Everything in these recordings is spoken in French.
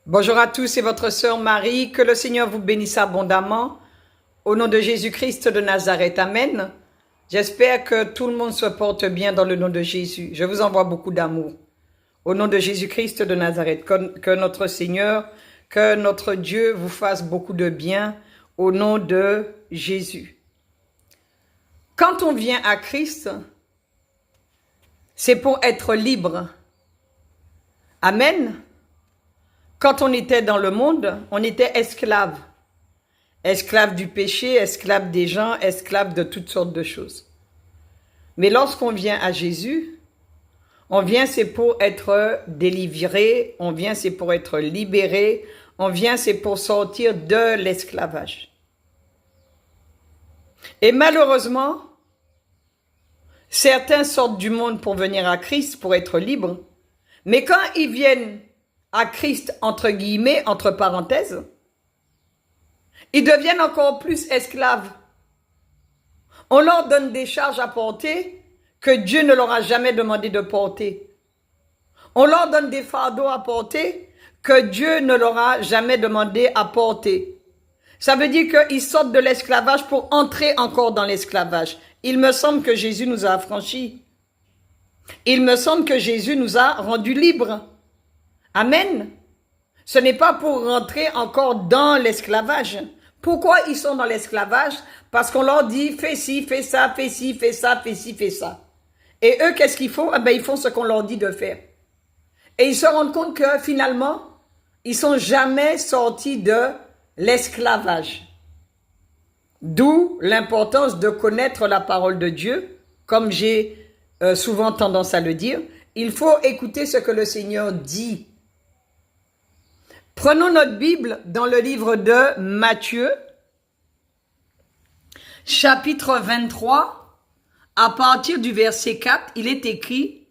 Bonjour à tous, c'est votre sœur Marie. Que le Seigneur vous bénisse abondamment. Au nom de Jésus-Christ de Nazareth, Amen. J'espère que tout le monde se porte bien dans le nom de Jésus. Je vous envoie beaucoup d'amour. Au nom de Jésus-Christ de Nazareth, que notre Seigneur, que notre Dieu vous fasse beaucoup de bien. Au nom de Jésus. Quand on vient à Christ, c'est pour être libre. Amen. Quand on était dans le monde, on était esclave. Esclave du péché, esclave des gens, esclave de toutes sortes de choses. Mais lorsqu'on vient à Jésus, on vient c'est pour être délivré, on vient c'est pour être libéré, on vient c'est pour sortir de l'esclavage. Et malheureusement, certains sortent du monde pour venir à Christ, pour être libres, mais quand ils viennent à Christ, entre guillemets, entre parenthèses, ils deviennent encore plus esclaves. On leur donne des charges à porter que Dieu ne leur a jamais demandé de porter. On leur donne des fardeaux à porter que Dieu ne leur a jamais demandé à porter. Ça veut dire qu'ils sortent de l'esclavage pour entrer encore dans l'esclavage. Il me semble que Jésus nous a affranchis. Il me semble que Jésus nous a rendus libres. Amen. Ce n'est pas pour rentrer encore dans l'esclavage. Pourquoi ils sont dans l'esclavage? Parce qu'on leur dit, fais ci, fais ça, fais ci, fais ça, fais ci, fais ça. Et eux, qu'est-ce qu'ils font? Ils font ce qu'on leur dit de faire. Et ils se rendent compte que finalement, ils sont jamais sortis de l'esclavage. D'où l'importance de connaître la parole de Dieu, comme j'ai souvent tendance à le dire. Il faut écouter ce que le Seigneur dit. Prenons notre Bible dans le livre de Matthieu, chapitre 23, à partir du verset 4, il est écrit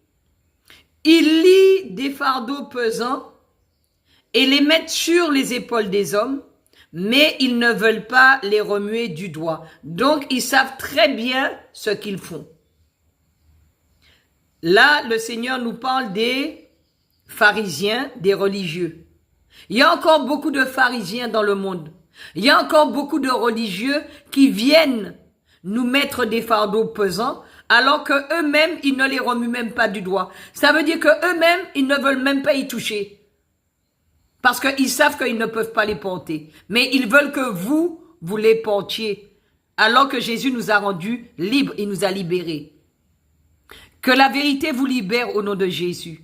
« Il lie des fardeaux pesants et les mettent sur les épaules des hommes, mais ils ne veulent pas les remuer du doigt. » Donc, ils savent très bien ce qu'ils font. Là, le Seigneur nous parle des pharisiens, des religieux. Il y a encore beaucoup de pharisiens dans le monde. Il y a encore beaucoup de religieux qui viennent nous mettre des fardeaux pesants alors que eux-mêmes, ils ne les remuent même pas du doigt. Ça veut dire que eux-mêmes, ils ne veulent même pas y toucher. Parce qu'ils savent qu'ils ne peuvent pas les porter. Mais ils veulent que vous les portiez. Alors que Jésus nous a rendus libres, il nous a libérés. Que la vérité vous libère au nom de Jésus.